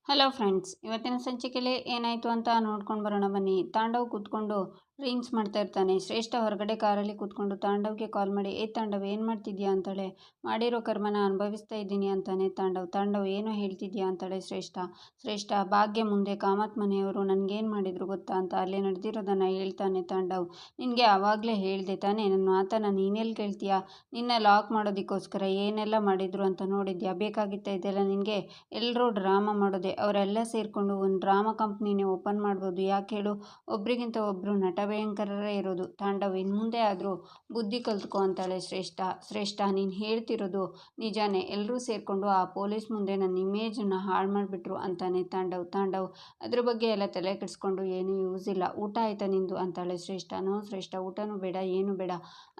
Hello friends, ಇವತ್ತಿನ ಸಂಚಿಕೆಯಲ್ಲಿ ಏನಾಯಿತು ಅಂತ ನೋಡ್ಕೊಂಡು ಬರೋಣ ಬನ್ನಿ. ತಾಂಡವ್ ಕೂತ್ಕೊಂಡು ಡ್ರಿಂಕ್ಸ್ ಮಾಡ್ತಾ ಇರ್ತಾನೆ. ಶ್ರೇಷ್ಠ ಹೊರಗಡೆ ಕಾರಲ್ಲಿ ಕೂತ್ಕೊಂಡು ತಾಂಡವ್ಗೆ ಕಾಲ್ ಮಾಡಿ, ತಾಂಡವ್ ಏನು ಮಾಡ್ತಿದ್ಯಾ ಅಂತಾಳೆ. ಮಾಡಿರೋ ಕರ್ಮನ ಅನುಭವಿಸ್ತಾ ಇದ್ದೀನಿ ಅಂತಾನೆ ತಾಂಡವ್ ಏನೋ ಹೇಳ್ತಿದ್ಯಾ ಅಂತಾಳೆ ಶ್ರೇಷ್ಠ ಭಾಗ್ಯ ಮುಂದೆ ಕಾಮತ್ ಮನೆಯವರು ನನಗೇನು ಮಾಡಿದ್ರು ಗೊತ್ತಾ ಅಂತ ಅಲ್ಲಿ ನಡೆದಿರೋದನ್ನು ಹೇಳ್ತಾನೆ ತಾಂಡವ್. ನಿನಗೆ ಆವಾಗಲೇ ಹೇಳಿದೆ ತಾನೇ, ನನ್ನ ಮಾತನ್ನು ನೀನೆಲ್ಲಿ ಕೇಳ್ತೀಯಾ? ನಿನ್ನ ಲಾಕ್ ಮಾಡೋದಕ್ಕೋಸ್ಕರ ಏನೆಲ್ಲ ಮಾಡಿದ್ರು ಅಂತ ನೋಡಿದ್ಯಾ? ಬೇಕಾಗಿತ್ತ ಇದೆಲ್ಲ ನಿನಗೆ? ಎಲ್ಲರೂ ಡ್ರಾಮಾ ಮಾಡೋದೆ. ಅವರೆಲ್ಲ ಸೇರಿಕೊಂಡು ಒಂದು ಡ್ರಾಮಾ ಕಂಪ್ನಿನೇ ಓಪನ್ ಮಾಡ್ಬೋದು. ಯಾಕೆ ಹೇಳು? ಒಬ್ರಿಗಿಂತ ಒಬ್ಬರು ನಟ ಭಯಂಕರರೇ ಇರೋದು. ತಾಂಡವ್ ಇನ್ನು ಮುಂದೆ ಆದರೂ ಬುದ್ಧಿ ಕಲ್ತ್ಕೊ ಅಂತಾಳೆ ಶ್ರೇಷ್ಠ ನೀನು ಹೇಳ್ತಿರೋದು ನಿಜಾನೇ. ಎಲ್ಲರೂ ಸೇರಿಕೊಂಡು ಆ ಪೊಲೀಸ್ ಮುಂದೆ ನನ್ನ ಇಮೇಜನ್ನು ಹಾಳು ಮಾಡಿಬಿಟ್ರು ಅಂತಾನೆ ತಾಂಡವ್ ಅದ್ರ ಬಗ್ಗೆ ಎಲ್ಲ ತಲೆ ಕೆಡಿಸ್ಕೊಂಡು ಏನೂ ಯೂಸ್ ಇಲ್ಲ. ಊಟ ಆಯ್ತಾ ನಿಂದು ಅಂತಾಳೆ ಶ್ರೇಷ್ಠ. ಊಟನೂ ಬೇಡ ಏನೂ ಬೇಡ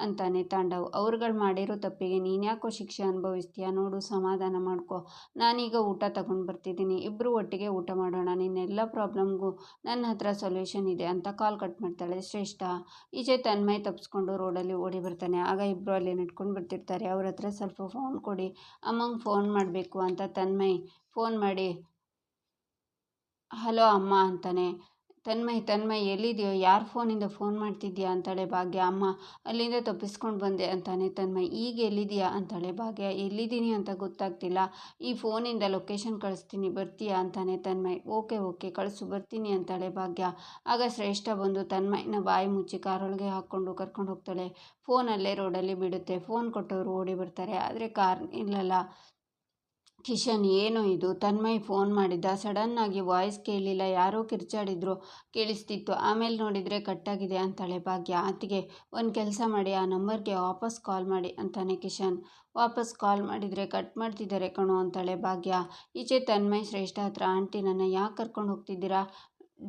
ಅಂತಾನೆ ತಾಂಡವ್. ಅವ್ರುಗಳು ಮಾಡಿರೋ ತಪ್ಪಿಗೆ ನೀನ್ಯಾಕೋ ಶಿಕ್ಷೆ ಅನುಭವಿಸ್ತೀಯಾ? ನೋಡು, ಸಮಾಧಾನ ಮಾಡ್ಕೊ. ನಾನೀಗ ಊಟ ತಗೊಂಡು ಬರ್ತಿದ್ದೀನಿ. ಇಬ್ಬರು ಒಟ್ಟಿಗೆ ಊಟ ಮಾಡೋಣ. ನಿನ್ನೆಲ್ಲ ಪ್ರಾಬ್ಲಮ್ಗೂ ನನ್ನ ಹತ್ರ ಸೊಲ್ಯೂಷನ್ ಇದೆ ಅಂತ ಕಾಲ್ ಕಟ್ ಮಾಡ್ತಾಳೆ ಶ್ರೇಷ್ಠ. ಈಚೆ ತನ್ಮಯ್ ತಪ್ಪಿಸ್ಕೊಂಡು ರೋಡಲ್ಲಿ ಓಡಿ ಬರ್ತಾನೆ. ಆಗ ಇಬ್ಬರು ಅಲ್ಲಿ ನಡ್ಕೊಂಡು ಬರ್ತಿರ್ತಾರೆ. ಅವ್ರ ಹತ್ರ ಸ್ವಲ್ಪ ಫೋನ್ ಕೊಡಿ, ಅಮ್ಮಂಗೆ ಫೋನ್ ಮಾಡಬೇಕು ಅಂತ ತನ್ಮಯ್ ಫೋನ್ ಮಾಡಿ ಹಲೋ ಅಮ್ಮ ಅಂತಾನೆ. ತನ್ಮಯ್ ಎಲ್ಲಿದೆಯೋ? ಯಾರ ಫೋನಿಂದ ಫೋನ್ ಮಾಡ್ತಿದ್ಯಾ ಅಂತಾಳೆ ಭಾಗ್ಯ. ಅಮ್ಮ, ಅಲ್ಲಿಂದ ತಪ್ಪಿಸ್ಕೊಂಡು ಬಂದೆ ಅಂತಾನೆ ತನ್ಮಯ್. ಈಗ ಎಲ್ಲಿದೆಯಾ ಅಂತಾಳೆ ಭಾಗ್ಯ. ಎಲ್ಲಿದ್ದೀನಿ ಅಂತ ಗೊತ್ತಾಗ್ತಿಲ್ಲ. ಈ ಫೋನಿಂದ ಲೊಕೇಶನ್ ಕಳಿಸ್ತೀನಿ, ಬರ್ತೀಯಾ ಅಂತಾನೆ ತನ್ಮಯ್. ಓಕೆ ಕಳಿಸು, ಬರ್ತೀನಿ ಅಂತಾಳೆ ಭಾಗ್ಯ. ಆಗ ಶ್ರೇಷ್ಠ ಬಂದು ತನ್ಮಯ್ನ ಬಾಯಿ ಮುಚ್ಚಿ ಕಾರೊಳಗೆ ಹಾಕ್ಕೊಂಡು ಕರ್ಕೊಂಡು ಹೋಗ್ತಾಳೆ. ಫೋನ್ ಅಲ್ಲೇ ರೋಡಲ್ಲಿ ಬಿಡುತ್ತೆ. ಫೋನ್ ಕೊಟ್ಟವರು ಓಡಿ ಬರ್ತಾರೆ. ಆದರೆ ಕಾರ್ ಇಲ್ಲಲ್ಲ. ಕಿಶನ್, ಏನು ಇದು? ತನ್ಮಯ್ ಫೋನ್ ಮಾಡಿದ್ದ. ಸಡನ್ನಾಗಿ ವಾಯ್ಸ್ ಕೇಳಲಿಲ್ಲ. ಯಾರೋ ಕಿರ್ಚಾಡಿದ್ರು ಕೇಳಿಸ್ತಿತ್ತು. ಆಮೇಲೆ ನೋಡಿದರೆ ಕಟ್ಟಾಗಿದೆ ಅಂತಾಳೆ ಭಾಗ್ಯ. ಆತಿಗೆ ಒಂದು ಕೆಲಸ ಮಾಡಿ, ಆ ನಂಬರ್ಗೆ ವಾಪಸ್ ಕಾಲ್ ಮಾಡಿ ಅಂತಾನೆ ಕಿಶನ್. ವಾಪಸ್ ಕಾಲ್ ಮಾಡಿದರೆ ಕಟ್ ಮಾಡ್ತಿದ್ದಾರೆ ಕಣೋ ಅಂತಾಳೆ ಭಾಗ್ಯ. ಈಚೆ ತನ್ಮಯ್ ಶ್ರೇಷ್ಠ ಹತ್ರ, ಆಂಟಿ ನನ್ನ ಯಾಕೆ ಕರ್ಕೊಂಡು ಹೋಗ್ತಿದ್ದೀರಾ?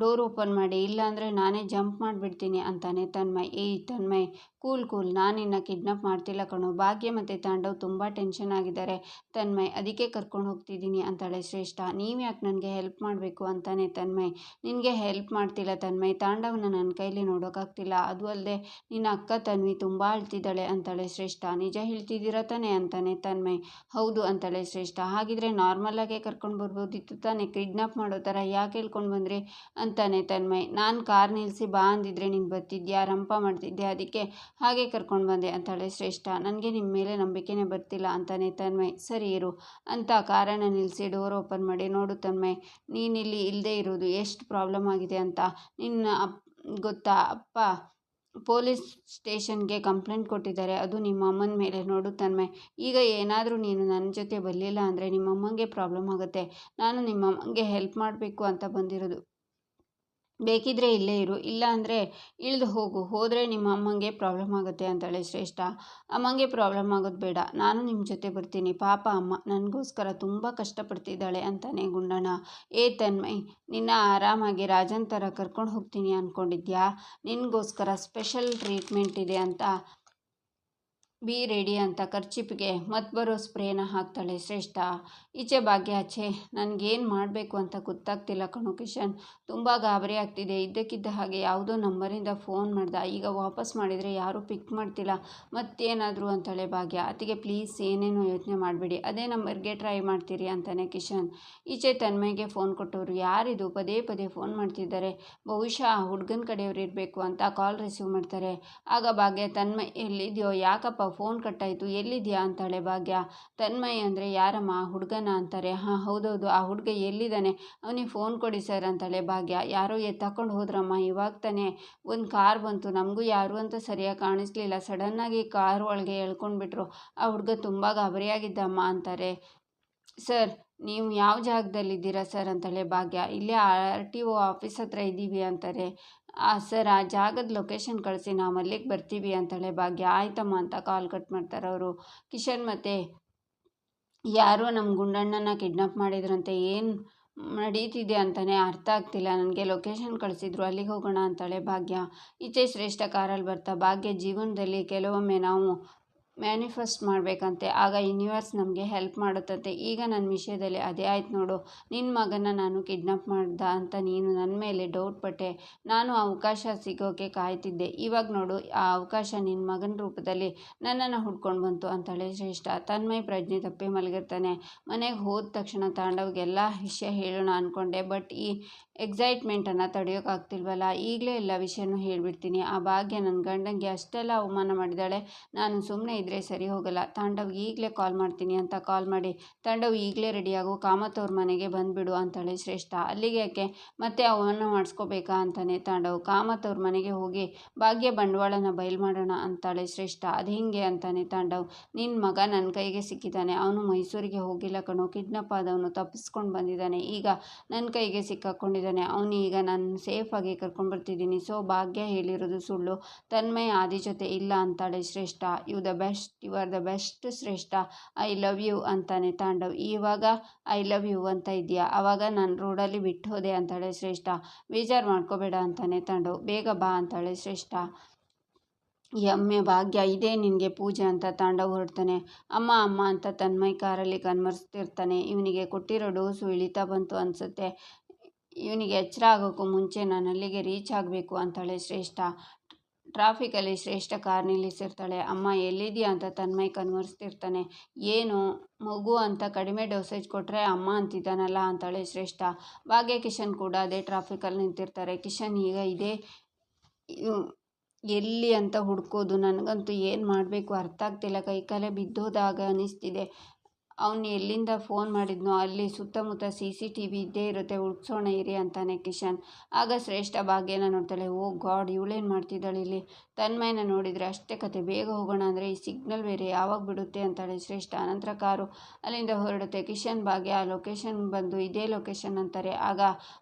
ಡೋರ್ ಓಪನ್ ಮಾಡಿ, ಇಲ್ಲಾಂದರೆ ನಾನೇ ಜಂಪ್ ಮಾಡಿಬಿಡ್ತೀನಿ ಅಂತಾನೆ ತನ್ಮಯ್. ತನ್ಮಯ್, ಕೂಲ್ ನಾನಿನ್ನ ಕಿಡ್ನಾಪ್ ಮಾಡ್ತಿಲ್ಲ ಕಣೋ. ಭಾಗ್ಯ ಮತ್ತು ತಾಂಡವ್ ತುಂಬ ಟೆನ್ಷನ್ ಆಗಿದ್ದಾರೆ ತನ್ಮಯ್, ಅದಕ್ಕೆ ಕರ್ಕೊಂಡು ಹೋಗ್ತಿದ್ದೀನಿ ಅಂತಾಳೆ ಶ್ರೇಷ್ಠ. ನೀವು ಯಾಕೆ ನನಗೆ ಹೆಲ್ಪ್ ಮಾಡಬೇಕು ಅಂತಾನೆ ತನ್ಮಯ್. ನಿನಗೆ ಹೆಲ್ಪ್ ಮಾಡ್ತಿಲ್ಲ ತನ್ಮಯ್, ತಾಂಡವ್ನ ನನ್ನ ಕೈಲಿ ನೋಡೋಕ್ಕಾಗ್ತಿಲ್ಲ. ಅದು ಅಲ್ಲದೆ ನಿನ್ನ ಅಕ್ಕ ತನ್ವಿ ತುಂಬ ಅಳ್ತಿದ್ದಾಳೆ ಅಂತಾಳೆ ಶ್ರೇಷ್ಠ. ನಿಜ ಹೇಳ್ತಿದ್ದೀರಾ ತಾನೆ ಅಂತಾನೆ ತನ್ಮಯ್. ಹೌದು ಅಂತಾಳೆ ಶ್ರೇಷ್ಠ. ಹಾಗಿದ್ರೆ ನಾರ್ಮಲಾಗೇ ಕರ್ಕೊಂಡು ಬರ್ಬೋದಿತ್ತು ತಾನೆ, ಕಿಡ್ನಾಪ್ ಮಾಡೋ ಥರ ಯಾಕೆ ಹೇಳ್ಕೊಂಡು ಬಂದ್ರಿ ಅಂತಾನೆ ತನ್ಮಯ್. ನಾನು ಕಾರ್ ನಿಲ್ಲಿಸಿ ಬಾ ಅಂದಿದ್ರೆ ನೀನು ಬರ್ತಿದ್ಯಾ? ರಂಪ ಮಾಡ್ತಿದ್ದೆ, ಅದಕ್ಕೆ ಹಾಗೆ ಕರ್ಕೊಂಡು ಬಂದೆ ಅಂತಾಳೆ ಶ್ರೇಷ್ಠ. ನನಗೆ ನಿಮ್ಮ ಮೇಲೆ ನಂಬಿಕೆನೇ ಬರ್ತಿಲ್ಲ ಅಂತಾನೆ ತನ್ಮಯ್. ಸರಿ ಇರು ಅಂತ ಕಾರನ್ನು ನಿಲ್ಲಿಸಿ ಡೋರ್ ಓಪನ್ ಮಾಡಿ, ನೋಡು ತನ್ಮಯ್, ನೀನಿಲ್ಲಿ ಇಲ್ಲದೆ ಇರೋದು ಎಷ್ಟು ಪ್ರಾಬ್ಲಮ್ ಆಗಿದೆ ಅಂತ ನಿನ್ನ ಗೊತ್ತಾ? ಅಪ್ಪ ಪೊಲೀಸ್ ಸ್ಟೇಷನ್ಗೆ ಕಂಪ್ಲೇಂಟ್ ಕೊಟ್ಟಿದ್ದಾರೆ, ಅದು ನಿಮ್ಮ ಅಮ್ಮನ ಮೇಲೆ. ನೋಡು ತನ್ಮಯ್, ಈಗ ಏನಾದರೂ ನೀನು ನನ್ನ ಜೊತೆ ಬರಲಿಲ್ಲ ಅಂದರೆ ನಿಮ್ಮಮ್ಮಂಗೆ ಪ್ರಾಬ್ಲಮ್ ಆಗುತ್ತೆ. ನಾನು ನಿಮ್ಮಮ್ಮಂಗೆ ಹೆಲ್ಪ್ ಮಾಡಬೇಕು ಅಂತ ಬಂದಿರೋದು. ಬೇಕಿದ್ರೆ ಇಲ್ಲೇ ಇರು, ಇಲ್ಲ ಅಂದರೆ ಇಳಿದು ಹೋಗು. ಹೋದರೆ ನಿಮ್ಮ ಅಮ್ಮಂಗೆ ಪ್ರಾಬ್ಲಮ್ ಆಗುತ್ತೆ ಅಂತಾಳೆ ಶ್ರೇಷ್ಠ. ಅಮ್ಮಂಗೆ ಪ್ರಾಬ್ಲಮ್ ಆಗೋದು ಬೇಡ, ನಾನು ನಿಮ್ಮ ಜೊತೆ ಬರ್ತೀನಿ. ಪಾಪ ಅಮ್ಮ ನನಗೋಸ್ಕರ ತುಂಬ ಕಷ್ಟಪಡ್ತಿದ್ದಾಳೆ ಅಂತಾನೆ ಗುಂಡಣ್ಣ. ತನ್ಮಯ್, ನಿನ್ನ ಆರಾಮಾಗಿ ರಾಜನ್ ಥರ ಕರ್ಕೊಂಡು ಹೋಗ್ತೀನಿ ಅಂದ್ಕೊಂಡಿದ್ಯಾ? ನಿನಗೋಸ್ಕರ ಸ್ಪೆಷಲ್ ಟ್ರೀಟ್ಮೆಂಟ್ ಇದೆ ಅಂತ ಬಿ ರೆಡಿ ಅಂತ ಖರ್ಚಿಪಿಗೆ ಮತ್ತೆ ಬರೋ ಸ್ಪ್ರೇನ ಹಾಕ್ತಾಳೆ ಶ್ರೇಷ್ಠ. ಈಚೆ ಭಾಗ್ಯ, ನನಗೇನು ಮಾಡಬೇಕು ಅಂತ ಗೊತ್ತಾಗ್ತಿಲ್ಲ ಕಣೋ ಕಿಶನ್, ತುಂಬ ಗಾಬರಿ ಆಗ್ತಿದೆ. ಇದ್ದಕ್ಕಿದ್ದ ಹಾಗೆ ಯಾವುದೋ ನಂಬರಿಂದ ಫೋನ್ ಮಾಡ್ದ, ಈಗ ವಾಪಸ್ ಮಾಡಿದರೆ ಯಾರೂ ಪಿಕ್ ಮಾಡ್ತಿಲ್ಲ, ಮತ್ತೇನಾದರೂ ಅಂತಾಳೆ ಭಾಗ್ಯ. ಅತಿಗೆ ಪ್ಲೀಸ್ ಏನೇನೋ ಯೋಚನೆ ಮಾಡಬೇಡಿ, ಅದೇ ನಂಬರ್ಗೆ ಟ್ರೈ ಮಾಡ್ತೀರಿ ಅಂತಾನೆ ಕಿಶನ್. ಈಚೆ ತನ್ಮಯ್ಗೆ ಫೋನ್ ಕೊಟ್ಟವರು ಯಾರಿದು? ಪದೇ ಫೋನ್ ಮಾಡ್ತಿದ್ದಾರೆ, ಬಹುಶಃ ಆ ಹುಡುಗನ ಕಡೆಯವರು ಇರಬೇಕು ಅಂತ ಕಾಲ್ ರಿಸೀವ್ ಮಾಡ್ತಾರೆ. ಆಗ ಭಾಗ್ಯ, ತನ್ಮಯ್ ಎಲ್ಲಿದೆಯೋ? ಯಾಕಪ್ಪ ಫೋನ್ ಕಟ್ಟಾಯಿತು? ಎಲ್ಲಿದೆಯಾ ಅಂತಾಳೆ ಭಾಗ್ಯ. ತನ್ಮಯ್ ಅಂದರೆ ಯಾರಮ್ಮ? ಹುಡುಗನ ಅಂತಾರೆ. ಹಾಂ ಹೌದೌದು, ಆ ಹುಡುಗ ಎಲ್ಲಿದ್ದಾನೆ? ಅವನಿಗೆ ಫೋನ್ ಕೊಡಿ ಸರ್ ಅಂತಾಳೆ ಭಾಗ್ಯ. ಯಾರೋ ಎತ್ತಾಕೊಂಡು ಹೋದ್ರಮ್ಮ, ಇವಾಗ ತಾನೇ ಒಂದು ಕಾರ್ ಬಂತು, ನಮಗೂ ಯಾರು ಅಂತ ಸರಿಯಾಗಿ ಕಾಣಿಸ್ಲಿಲ್ಲ, ಸಡನ್ನಾಗಿ ಕಾರ್ ಒಳಗೆ ಎಳ್ಕೊಂಡ್ಬಿಟ್ರು. ಆ ಹುಡುಗ ತುಂಬ ಗಾಬರಿಯಾಗಿದ್ದಮ್ಮ ಅಂತಾರೆ. ಸರ್, ನೀವು ಯಾವ ಜಾಗದಲ್ಲಿದ್ದೀರಾ ಸರ್ ಅಂತಾಳೆ ಭಾಗ್ಯ. ಇಲ್ಲೇ RTO ಆಫೀಸ್ ಹತ್ರ ಇದ್ದೀವಿ ಅಂತಾರೆ. ಸರ್, ಆ ಜಾಗದ ಲೊಕೇಶನ್ ಕಳಿಸಿ, ನಾವು ಅಲ್ಲಿಗೆ ಬರ್ತೀವಿ ಅಂತಾಳೆ ಭಾಗ್ಯ. ಆಯ್ತಮ್ಮ ಅಂತ ಕಾಲ್ ಕಟ್ ಮಾಡ್ತಾರೆ ಅವರು. ಕಿಶನ್ ಮತ್ತು ಯಾರೋ ನಮ್ಮ ಗುಂಡಣ್ಣನ ಕಿಡ್ನಾಪ್ ಮಾಡಿದ್ರಂತೆ, ಏನು ನಡೀತಿದೆ ಅಂತಲೇ ಅರ್ಥ ಆಗ್ತಿಲ್ಲ ನನಗೆ, ಲೊಕೇಶನ್ ಕಳಿಸಿದ್ರು, ಅಲ್ಲಿಗೆ ಹೋಗೋಣ ಅಂತಾಳೆ ಭಾಗ್ಯ. ಈಚೆ ಶ್ರೇಷ್ಠ ಕಾರಲ್ಲಿ ಬರ್ತಾ, ಭಾಗ್ಯ, ಜೀವನದಲ್ಲಿ ಕೆಲವೊಮ್ಮೆ ನಾವು ಮ್ಯಾನಿಫೆಸ್ಟ್ ಮಾಡಬೇಕಂತೆ. ಆಗ ಯೂನಿವರ್ಸ್ ನಮಗೆ ಹೆಲ್ಪ್ ಮಾಡುತ್ತಂತೆ. ಈಗ ನನ್ನ ವಿಷಯದಲ್ಲಿ ಅದೇ ಆಯ್ತು ನೋಡು. ನಿನ್ನ ಮಗನ ನಾನು ಕಿಡ್ನಾಪ್ ಮಾಡ್ದ ಅಂತ ನೀನು ನನ್ನ ಮೇಲೆ ಡೌಟ್ ಪಟ್ಟೆ. ನಾನು ಅವಕಾಶ ಸಿಗೋಕ್ಕೆ ಕಾಯ್ತಿದ್ದೆ. ಇವಾಗ ನೋಡು ಆ ಅವಕಾಶ ನಿನ್ನ ಮಗನ ರೂಪದಲ್ಲಿ ನನ್ನನ್ನು ಹುಡ್ಕೊಂಡು ಬಂತು ಅಂತಾಳೆ ಶ್ರೇಷ್ಠ. ತನ್ಮಯ್ ಪ್ರಜ್ಞೆ ತಪ್ಪಿ ಮಲಗಿರ್ತಾನೆ. ಮನೆಗೆ ಹೋದ ತಕ್ಷಣ ತಾಂಡವ್ಗೆ ಎಲ್ಲ ವಿಷಯ ಹೇಳೋಣ ಅಂದ್ಕೊಂಡೆ. ಬಟ್ ಈ ಎಕ್ಸೈಟ್ಮೆಂಟನ್ನು ತಡೆಯೋಕ್ಕಾಗ್ತಿಲ್ವಲ್ಲ. ಈಗಲೇ ಎಲ್ಲ ವಿಷಯನೂ ಹೇಳಿಬಿಡ್ತೀನಿ. ಆ ಭಾಗ್ಯ ನನ್ನ ಗಂಡಂಗೆ ಅಷ್ಟೆಲ್ಲ ಅವಮಾನ ಮಾಡಿದ್ದಾಳೆ. ನಾನು ಸುಮ್ಮನೆ ಇದ್ದರೆ ಸರಿ ಹೋಗಲ್ಲ. ತಾಂಡವ್ ಈಗಲೇ ಕಾಲ್ ಮಾಡ್ತೀನಿ ಅಂತ ಕಾಲ್ ಮಾಡಿ, ತಾಂಡವ್ ಈಗಲೇ ರೆಡಿಯಾಗು, ಕಾಮತ್ ಅವ್ರ ಮನೆಗೆ ಬಂದುಬಿಡು ಅಂತಾಳೆ ಶ್ರೇಷ್ಠ. ಅಲ್ಲಿಗೆ ಯಾಕೆ ಮತ್ತೆ ಅವನ್ನ ಮಾಡಿಸ್ಕೋಬೇಕಾ ಅಂತಾನೆ ತಾಂಡವ್. ಕಾಮತ್ ಅವ್ರ ಮನೆಗೆ ಹೋಗಿ ಭಾಗ್ಯ ಬಂಡವಾಳನ ಬಯಲು ಮಾಡೋಣ ಅಂತಾಳೆ ಶ್ರೇಷ್ಠ. ಅದು ಹಿಂಗೆ ಅಂತಾನೆ ತಾಂಡವ್. ನಿನ್ನ ಮಗ ನನ್ನ ಕೈಗೆ ಸಿಕ್ಕಿದ್ದಾನೆ. ಅವನು ಮೈಸೂರಿಗೆ ಹೋಗಿಲ್ಲ ಕಣೋ, ಕಿಡ್ನಾಪ್ ಆದವನು ತಪ್ಪಿಸ್ಕೊಂಡು ಬಂದಿದ್ದಾನೆ. ಈಗ ನನ್ನ ಕೈಗೆ ಸಿಕ್ಕಾಕೊಂಡಿದ್ದಾನೆ. ಅವನು ಈಗ ನಾನು ಸೇಫಾಗಿ ಕರ್ಕೊಂಡ್ಬರ್ತಿದ್ದೀನಿ. ಸೊ ಭಾಗ್ಯ ಹೇಳಿರೋದು ಸುಳ್ಳು. ತನ್ಮಯ್ ಆದಿ ಜೊತೆ ಇಲ್ಲ ಅಂತಾಳೆ ಶ್ರೇಷ್ಠ. ಯು ಆರ್ ದ ಬೆಸ್ಟ್ ಶ್ರೇಷ್ಠ, ಐ ಲವ್ ಯು ಅಂತಾನೆ ತಾಂಡವ್. ಇವಾಗ ಐ ಲವ್ ಯು ಅಂತ ಇದೆಯಾ? ಆವಾಗ ನಾನು ರೋಡಲ್ಲಿ ಬಿಟ್ಟು ಹೋದೆ ಅಂತಾಳೆ ಶ್ರೇಷ್ಠ. ಬೇಜಾರು ಮಾಡ್ಕೋಬೇಡ ಅಂತಾನೆ ತಾಂಡವ್. ಬೇಗ ಬಾ ಅಂತಾಳೆ ಶ್ರೇಷ್ಠ. ಎಮ್ಮೆ ಭಾಗ್ಯ, ಇದೇ ನಿನಗೆ ಪೂಜೆ ಅಂತ ತಾಂಡವ್ ಹೊರಡ್ತಾನೆ. ಅಮ್ಮ ಅಮ್ಮ ಅಂತ ತನ್ಮಯ್ ಕಾರಲ್ಲಿ ಕನ್ವರ್ಸ್ತಿರ್ತಾನೆ. ಇವನಿಗೆ ಕೊಟ್ಟಿರೋ ಡೋಸು ಇಳಿತಾ ಬಂತು ಅನಿಸುತ್ತೆ. ಇವನಿಗೆ ಎಚ್ಚರ ಆಗೋಕ್ಕೂ ಮುಂಚೆ ನಾನು ಅಲ್ಲಿಗೆ ರೀಚ್ ಆಗಬೇಕು ಅಂತಾಳೆ ಶ್ರೇಷ್ಠ. ಟ್ರಾಫಿಕಲ್ಲಿ ಶ್ರೇಷ್ಠ ಕಾರ್ ನಿಲ್ಲಿಸಿರ್ತಾಳೆ. ಅಮ್ಮ ಎಲ್ಲಿದೆಯಾ ಅಂತ ತನ್ಮಯ್ ಕನ್ವರ್ಸ್ತಿರ್ತಾನೆ. ಏನು ಮಗು ಅಂತ ಕಡಿಮೆ ಡೋಸೇಜ್ ಕೊಟ್ಟರೆ ಅಮ್ಮ ಅಂತಿದ್ದಾನಲ್ಲ ಅಂತಾಳೆ ಶ್ರೇಷ್ಠ. ಭಾಗ್ಯ ಕಿಶನ್ ಕೂಡ ಅದೇ ಟ್ರಾಫಿಕಲ್ಲಿ ನಿಂತಿರ್ತಾರೆ. ಕಿಶನ್ ಈಗ ಇದೇ ಎಲ್ಲಿ ಅಂತ ಹುಡ್ಕೋದು, ನನಗಂತೂ ಏನು ಮಾಡಬೇಕು ಅರ್ಥ ಆಗ್ತಿಲ್ಲ. ಕೈಕಾಲೇ ಬಿದ್ದೋದಾಗ ಅನ್ನಿಸ್ತಿದೆ. ಅವನು ಎಲ್ಲಿಂದ ಫೋನ್ ಮಾಡಿದ್ನೋ ಅಲ್ಲಿ ಸುತ್ತಮುತ್ತ CCTV ಇದ್ದೇ ಇರುತ್ತೆ, ಹುಡ್ಸೋಣ ಇರಿ ಅಂತಾನೆ ಕಿಶನ್. ಆಗ ಶ್ರೇಷ್ಠ ಭಾಗ್ಯನ ನೋಡ್ತಾಳೆ. ಓ ಗಾಡ್, ಇವಳೇನು ಮಾಡ್ತಿದ್ದಾಳೆ ಇಲ್ಲಿ? ತನ್ಮಯನ ನೋಡಿದರೆ ಅಷ್ಟೇ ಕತೆ. ಬೇಗ ಹೋಗೋಣ ಅಂದರೆ ಈ ಸಿಗ್ನಲ್ ಬೇರೆ ಯಾವಾಗ ಬಿಡುತ್ತೆ ಅಂತಾಳೆ ಶ್ರೇಷ್ಠ. ಅನಂತರ ಕಾರು ಅಲ್ಲಿಂದ ಹೊರಡುತ್ತೆ. ಕಿಶನ್ ಭಾಗ್ಯ ಆ ಲೊಕೇಶನ್ ಬಂದು ಇದೇ ಲೊಕೇಶನ್ ಅಂತಾರೆ. ಆಗ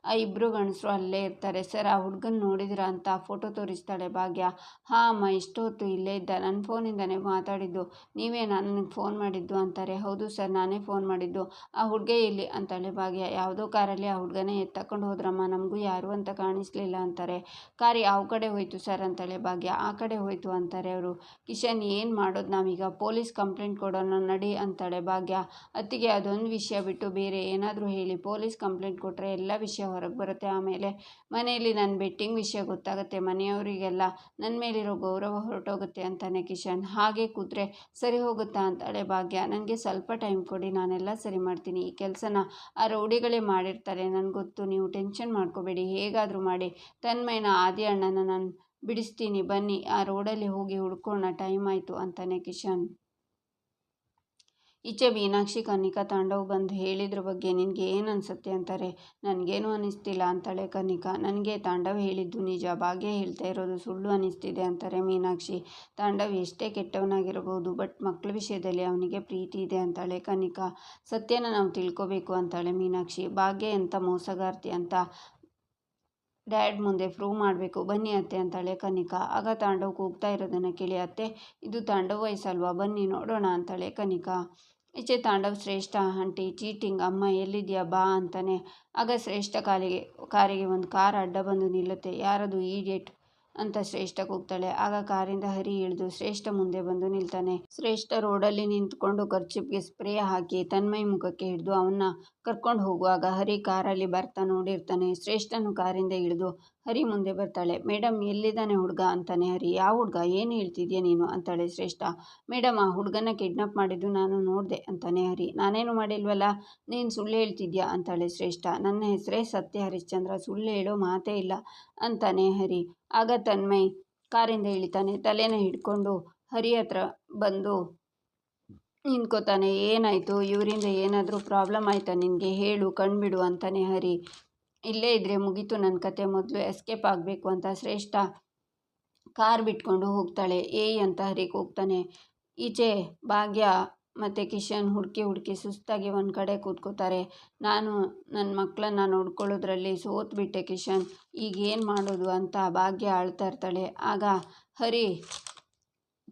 ಆ ಇಬ್ಬರು ಗಂಡಸರು ಅಲ್ಲೇ ಇರ್ತಾರೆ. ಸರ್, ಆ ಹುಡುಗನ ನೋಡಿದಿರಾ ಅಂತ ಫೋಟೋ ತೋರಿಸ್ತಾಳೆ ಭಾಗ್ಯ. ಹಾಂ ಅಮ್ಮ, ಇಷ್ಟೊತ್ತು ಇಲ್ಲೇ ಇದ್ದ, ನನ್ನ ಫೋನಿಂದನೇ ಮಾತಾಡಿದ್ದು. ನೀವೇ ನನಗೆ ಫೋನ್ ಮಾಡಿದ್ದು ಅಂತಾರೆ. ಹೌದು ಸರ್, ನಾನೇ ಫೋನ್ ಮಾಡಿದ್ದು. ಆ ಹುಡುಗ ಎಲ್ಲಿ ಅಂತಾಳೆ ಭಾಗ್ಯ. ಯಾವುದೋ ಕಾರಲ್ಲಿ ಆ ಹುಡುಗನೇ ಎತ್ತಕೊಂಡು ಹೋದ್ರಮ್ಮ, ನಮಗೂ ಯಾರು ಅಂತ ಕಾಣಿಸ್ಲಿಲ್ಲ ಅಂತಾರೆ. ಕಾರ್ ಯಾವ ಕಡೆ ಹೋಯ್ತು ಸರ್ ಅಂತಾಳೆ ಭಾಗ್ಯ. ಆ ಕಡೆ ಹೋಯ್ತು ಅಂತಾರೆ ಅವರು. ಕಿಶನ್, ಏನು ಮಾಡೋದು ನಾವೀಗ? ಪೊಲೀಸ್ ಕಂಪ್ಲೇಂಟ್ ಕೊಡೋಣ ನಡಿ ಅಂತಾಳೆ ಭಾಗ್ಯ. ಅತ್ತಿಗೆ, ಅದೊಂದು ವಿಷಯ ಬಿಟ್ಟು ಬೇರೆ ಏನಾದರೂ ಹೇಳಿ. ಪೊಲೀಸ್ ಕಂಪ್ಲೇಂಟ್ ಕೊಟ್ಟರೆ ಎಲ್ಲ ವಿಷಯ ಹೊರಗೆ ಬರುತ್ತೆ. ಆಮೇಲೆ ಮನೆಯಲ್ಲಿ ನನ್ನ ಬೆಟ್ಟಿಂಗ್ ವಿಷಯ ಗೊತ್ತಾಗುತ್ತೆ. ಮನೆಯವರಿಗೆಲ್ಲ ನನ್ನ ಮೇಲಿರೋ ಗೌರವ ಹೊರಟೋಗುತ್ತೆ ಅಂತಾನೆ ಕಿಶನ್. ಹಾಗೆ ಕೂತ್ರೆ ಸರಿ ಹೋಗುತ್ತಾ ಅಂತಾಳೆ ಭಾಗ್ಯ. ನನಗೆ ಸ್ವಲ್ಪ ಟೈಮ್ ಕೊಡಿ, ನಾನೆಲ್ಲ ಸರಿ ಮಾಡ್ತೀನಿ. ಈ ಕೆಲಸನ ಆ ರೌಡಿಗಳೇ ಮಾಡಿರ್ತಾರೆ, ನನಗೆ ಗೊತ್ತು. ನೀವು ಟೆನ್ಷನ್ ಮಾಡ್ಕೋಬೇಡಿ, ಹೇಗಾದರೂ ಮಾಡಿ ತನ್ಮಯನ ಆದಿ ಅಣ್ಣನ ನಾನು ಬಿಡಿಸ್ತೀನಿ. ಬನ್ನಿ, ಆ ರೋಡಲ್ಲಿ ಹೋಗಿ ಹುಡ್ಕೋಣ, ಟೈಮ್ ಆಯಿತು ಅಂತಾನೆ ಕಿಶನ್. ಈಚೆ ಮೀನಾಕ್ಷಿ ಕನ್ನಿಕಾ ತಾಂಡವ್ ಬಂದು ಹೇಳಿದ್ರ ಬಗ್ಗೆ ನಿನಗೆ ಏನು ಅನಿಸುತ್ತೆ ಅಂತಾರೆ. ನನಗೇನು ಅನ್ನಿಸ್ತಿಲ್ಲ ಅಂತಾಳೆ ಕನ್ನಿಕಾ. ನನಗೆ ತಾಂಡವ್ ಹೇಳಿದ್ದು ನಿಜ, ಭಾಗ್ಯ ಹೇಳ್ತಾ ಇರೋದು ಸುಳ್ಳು ಅನ್ನಿಸ್ತಿದೆ ಅಂತಾರೆ ಮೀನಾಕ್ಷಿ. ತಾಂಡವ್ ಎಷ್ಟೇ ಕೆಟ್ಟವನಾಗಿರಬಹುದು, ಬಟ್ ಮಕ್ಕಳ ವಿಷಯದಲ್ಲಿ ಅವನಿಗೆ ಪ್ರೀತಿ ಇದೆ ಅಂತಾಳೆ ಕನ್ನಿಕಾ. ಸತ್ಯನ ನಾವು ತಿಳ್ಕೋಬೇಕು ಅಂತಾಳೆ ಮೀನಾಕ್ಷಿ. ಭಾಗ್ಯ ಎಂಥ ಮೋಸಗಾರ್ತಿ ಅಂತ ಡ್ಯಾಡ್ ಮುಂದೆ ಪ್ರೂವ್ ಮಾಡಬೇಕು, ಬನ್ನಿ ಅತ್ತೆ ಅಂತಾಳೆ ಕನ್ನಿಕಾ. ಆಗ ತಾಂಡವ್ ಕೂಗ್ತಾ ಇರೋದನ್ನು ಕೇಳಿ, ಅತ್ತೆ ಇದು ತಾಂಡವ್ ವಯಸ್ಸಲ್ವಾ, ಬನ್ನಿ ನೋಡೋಣ ಅಂತಾಳೆ ಕನ್ನಿಕಾ. ಈಚೆ ತಾಂಡವ್, ಶ್ರೇಷ್ಠ ಆಂಟಿ ಚೀಟಿಂಗ್, ಅಮ್ಮ ಎಲ್ಲಿದೆಯಾ ಬಾ ಅಂತಾನೆ. ಆಗ ಶ್ರೇಷ್ಠ ಕಾರಿಗೆ ಒಂದು ಕಾರ್ ಅಡ್ಡ ಬಂದು ನಿಲ್ಲುತ್ತೆ. ಯಾರದು ಈಡಿಯಟ್ ಅಂತ ಶ್ರೇಷ್ಠ ಕೂಗ್ತಾಳೆ. ಆಗ ಕಾರಿಂದ ಹರಿ ಇಳಿದು ಶ್ರೇಷ್ಠ ಮುಂದೆ ಬಂದು ನಿಲ್ತಾನೆ. ಶ್ರೇಷ್ಠ ರೋಡಲ್ಲಿ ನಿಂತ್ಕೊಂಡು ಕರ್ಚಿಪ್ಗೆ ಸ್ಪ್ರೇ ಹಾಕಿ ತನ್ಮಯ್ ಮುಖಕ್ಕೆ ಹಿಡಿದು ಅವನ್ನ ಕರ್ಕೊಂಡು ಹೋಗುವಾಗ ಹರಿ ಕಾರಲ್ಲಿ ಬರ್ತಾ ನೋಡಿರ್ತಾನೆ. ಶ್ರೇಷ್ಠನು ಕಾರಿಂದ ಇಳಿದು ಹರಿ ಮುಂದೆ ಬರ್ತಾಳೆ. ಮೇಡಮ್, ಎಲ್ಲಿದ್ದಾನೆ ಹುಡುಗ ಅಂತಾನೆ ಹರಿ. ಯಾವ ಹುಡುಗ, ಏನು ಹೇಳ್ತಿದ್ಯಾ ನೀನು ಅಂತಾಳೆ ಶ್ರೇಷ್ಠ. ಮೇಡಮ್, ಆ ಹುಡುಗನ ಕಿಡ್ನಾಪ್ ಮಾಡಿದ್ದು ನಾನು ನೋಡಿದೆ ಅಂತಾನೆ ಹರಿ. ನಾನೇನು ಮಾಡಿಲ್ವಲ್ಲ, ನೀನು ಸುಳ್ಳು ಹೇಳ್ತಿದ್ಯಾ ಅಂತಾಳೆ ಶ್ರೇಷ್ಠ. ನನ್ನ ಹೆಸರೇ ಸತ್ಯ ಹರಿಶ್ಚಂದ್ರ, ಸುಳ್ಳು ಹೇಳೋ ಮಾತೇ ಇಲ್ಲ ಅಂತಾನೆ ಹರಿ. ಆಗ ತನ್ಮಯ್ ಕಾರಿಂದ ಇಳಿತಾನೆ. ತಲೆನ ಹಿಡ್ಕೊಂಡು ಹರಿ ಹತ್ರ ಬಂದು ನಿಂತ್ಕೋತಾನೆ. ಏನಾಯಿತು, ಇವರಿಂದ ಏನಾದರೂ ಪ್ರಾಬ್ಲಮ್ ಆಯಿತಾ ನಿನಗೆ, ಹೇಳು, ಕಣ್ಬಿಡು ಅಂತಾನೆ ಹರಿ. ಇಲ್ಲೇ ಇದ್ದರೆ ಮುಗೀತು ನನ್ನ ಕತೆ, ಮೊದಲು ಎಸ್ಕೇಪ್ ಆಗಬೇಕು ಅಂತ ಶ್ರೇಷ್ಠ ಕಾರ್ ಬಿಟ್ಕೊಂಡು ಹೋಗ್ತಾಳೆ. ಏಯ್ ಅಂತ ಹರಿ ಕೂಗ್ತಾನೆ. ಈಚೆ ಭಾಗ್ಯ ಮತ್ತು ಕಿಶನ್ ಹುಡುಕಿ ಸುಸ್ತಾಗಿ ಒಂದು ಕಡೆ ಕೂತ್ಕೋತಾರೆ. ನಾನು ನನ್ನ ಮಕ್ಕಳನ್ನ ನೋಡ್ಕೊಳ್ಳೋದ್ರಲ್ಲಿ ಸೋತ್ಬಿಟ್ಟೆ ಕಿಶನ್, ಈಗ ಏನು ಮಾಡೋದು ಅಂತ ಭಾಗ್ಯ ಅಳ್ತಾ ಇರ್ತಾಳೆ. ಆಗ ಹರಿ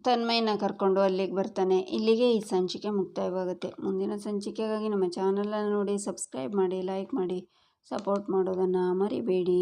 ತನ್ಮಯನ ಕರ್ಕೊಂಡು ಅಲ್ಲಿಗೆ ಬರ್ತಾನೆ. ಇಲ್ಲಿಗೆ ಈ ಸಂಚಿಕೆ ಮುಕ್ತಾಯವಾಗುತ್ತೆ. ಮುಂದಿನ ಸಂಚಿಕೆಗಾಗಿ ನಮ್ಮ ಚಾನಲನ್ನು ನೋಡಿ, ಸಬ್ಸ್ಕ್ರೈಬ್ ಮಾಡಿ, ಲೈಕ್ ಮಾಡಿ, ಸಪೋರ್ಟ್ ಮಾಡೋದನ್ನು ಮರಿಬೇಡಿ.